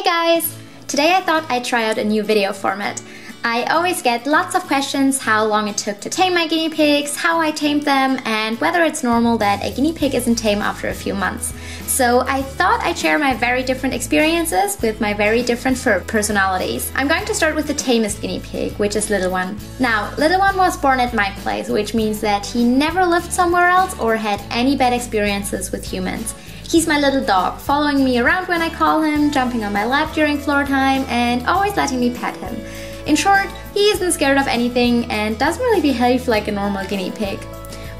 guys! Today I thought I'd try out a new video format. I always get lots of questions how long it took to tame my guinea pigs, how I tamed them, and whether it's normal that a guinea pig isn't tame after a few months. So I thought I'd share my very different experiences with my very different fur personalities. I'm going to start with the tamest guinea pig, which is Little One. Now, Little One was born at my place, which means that he never lived somewhere else or had any bad experiences with humans. He's my little dog, following me around when I call him, jumping on my lap during floor time, and always letting me pet him. In short, he isn't scared of anything and doesn't really behave like a normal guinea pig.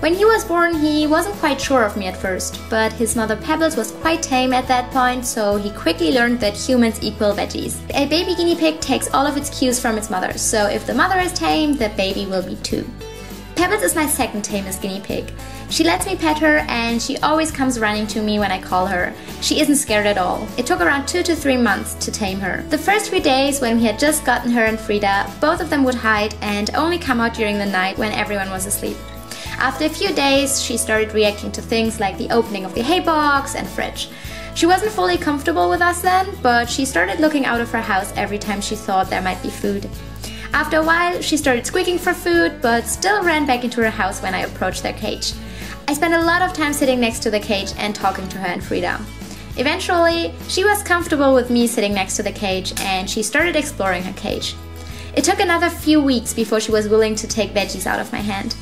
When he was born, he wasn't quite sure of me at first, but his mother Pebbles was quite tame at that point, so he quickly learned that humans equal veggies. A baby guinea pig takes all of its cues from its mother, so if the mother is tame, the baby will be too. Pebbles is my second tamest guinea pig. She lets me pet her and she always comes running to me when I call her. She isn't scared at all. It took around 2 to 3 months to tame her. The first few days when we had just gotten her and Frida, both of them would hide and only come out during the night when everyone was asleep. After a few days, she started reacting to things like the opening of the hay box and fridge. She wasn't fully comfortable with us then, but she started looking out of her house every time she thought there might be food. After a while, she started squeaking for food, but still ran back into her house when I approached their cage. I spent a lot of time sitting next to the cage and talking to her and Frida. Eventually, she was comfortable with me sitting next to the cage and she started exploring her cage. It took another few weeks before she was willing to take veggies out of my hand.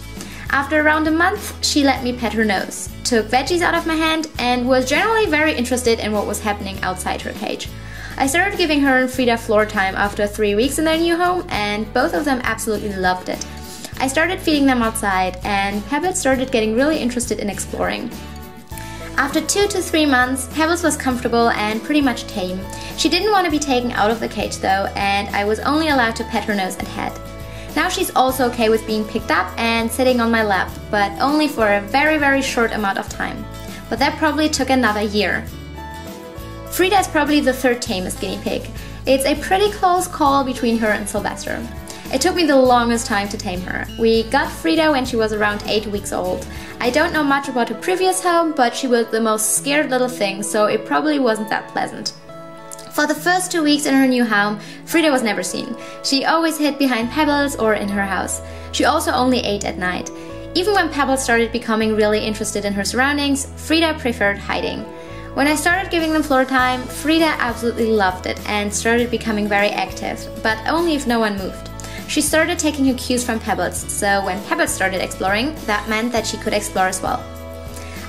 After around a month, she let me pet her nose, took veggies out of my hand, and was generally very interested in what was happening outside her cage. I started giving her and Frida floor time after 3 weeks in their new home, and both of them absolutely loved it. I started feeding them outside, and Pebbles started getting really interested in exploring. After 2 to 3 months, Pebbles was comfortable and pretty much tame. She didn't want to be taken out of the cage though, and I was only allowed to pet her nose and head. Now she's also okay with being picked up and sitting on my lap, but only for a very short amount of time. But that probably took another year. Frida is probably the third tamest guinea pig. It's a pretty close call between her and Sylvester. It took me the longest time to tame her. We got Frida when she was around 8 weeks old. I don't know much about her previous home, but she was the most scared little thing, so it probably wasn't that pleasant. For the first 2 weeks in her new home, Frida was never seen. She always hid behind Pebbles or in her house. She also only ate at night. Even when Pebbles started becoming really interested in her surroundings, Frida preferred hiding. When I started giving them floor time, Frida absolutely loved it and started becoming very active, but only if no one moved. She started taking her cues from Pebbles, so when Pebbles started exploring, that meant that she could explore as well.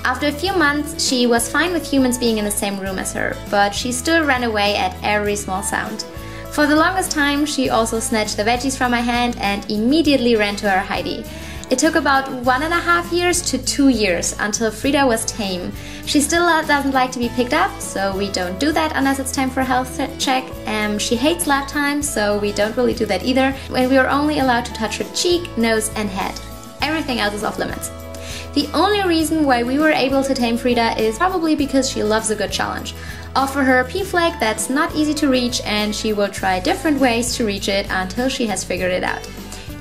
After a few months, she was fine with humans being in the same room as her, but she still ran away at every small sound. For the longest time, she also snatched the veggies from my hand and immediately ran to her hidey. It took about 1.5 years to 2 years until Frida was tame. She still doesn't like to be picked up, so we don't do that unless it's time for a health check. She hates lap time, so we don't really do that either, when we are only allowed to touch her cheek, nose and head. Everything else is off limits. The only reason why we were able to tame Frida is probably because she loves a good challenge. Offer her a pea flag that's not easy to reach and she will try different ways to reach it until she has figured it out.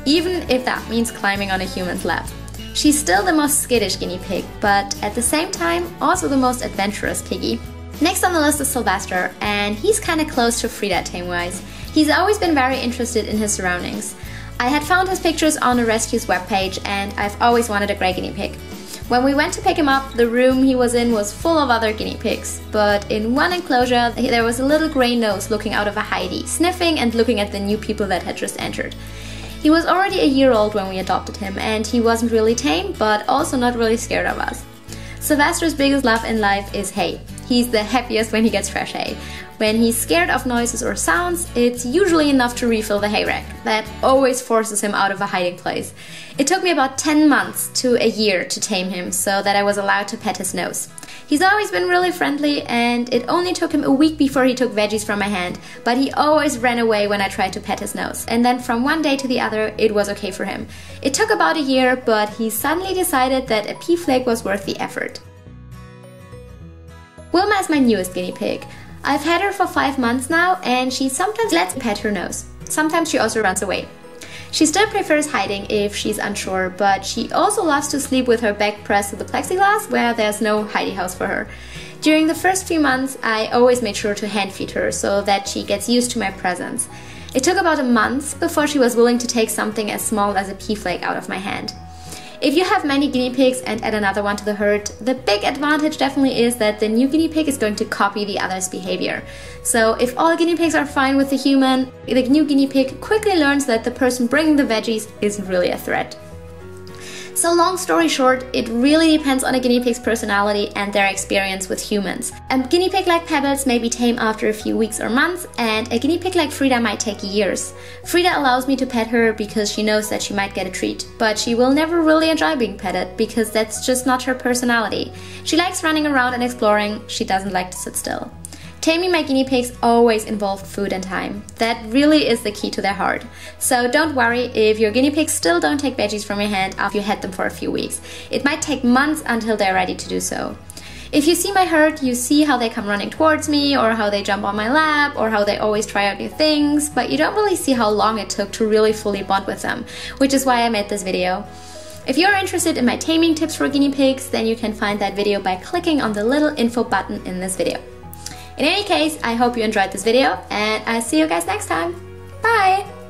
Even if that means climbing on a human's lap. She's still the most skittish guinea pig, but at the same time also the most adventurous piggy. Next on the list is Sylvester, and he's kinda close to Frida tame-wise. He's always been very interested in his surroundings. I had found his pictures on the rescue's webpage and I've always wanted a grey guinea pig. When we went to pick him up, the room he was in was full of other guinea pigs, but in one enclosure there was a little grey nose looking out of a hidey, sniffing and looking at the new people that had just entered. He was already a year old when we adopted him and he wasn't really tame, but also not really scared of us. Sylvester's biggest love in life is hay. He's the happiest when he gets fresh hay. When he's scared of noises or sounds, it's usually enough to refill the hay rack. That always forces him out of a hiding place. It took me about 10 months to a year to tame him so that I was allowed to pet his nose. He's always been really friendly and it only took him a week before he took veggies from my hand, but he always ran away when I tried to pet his nose. And then from one day to the other, it was okay for him. It took about a year, but he suddenly decided that a pea flake was worth the effort. Wilma is my newest guinea pig. I've had her for 5 months now and she sometimes lets me pet her nose. Sometimes she also runs away. She still prefers hiding if she's unsure, but she also loves to sleep with her back pressed to the plexiglass where there's no hidey house for her. During the first few months, I always made sure to hand feed her so that she gets used to my presence. It took about a month before she was willing to take something as small as a pea flake out of my hand. If you have many guinea pigs and add another one to the herd, the big advantage definitely is that the new guinea pig is going to copy the other's behavior. So if all guinea pigs are fine with the human, the new guinea pig quickly learns that the person bringing the veggies isn't really a threat. So long story short, it really depends on a guinea pig's personality and their experience with humans. A guinea pig like Pebbles may be tame after a few weeks or months, and a guinea pig like Frida might take years. Frida allows me to pet her because she knows that she might get a treat, but she will never really enjoy being petted because that's just not her personality. She likes running around and exploring, she doesn't like to sit still. Taming my guinea pigs always involved food and time. That really is the key to their heart. So don't worry if your guinea pigs still don't take veggies from your hand after you had them for a few weeks. It might take months until they're ready to do so. If you see my herd, you see how they come running towards me, or how they jump on my lap, or how they always try out new things, but you don't really see how long it took to really fully bond with them, which is why I made this video. If you're interested in my taming tips for guinea pigs, then you can find that video by clicking on the little info button in this video. In any case, I hope you enjoyed this video, and I'll see you guys next time. Bye!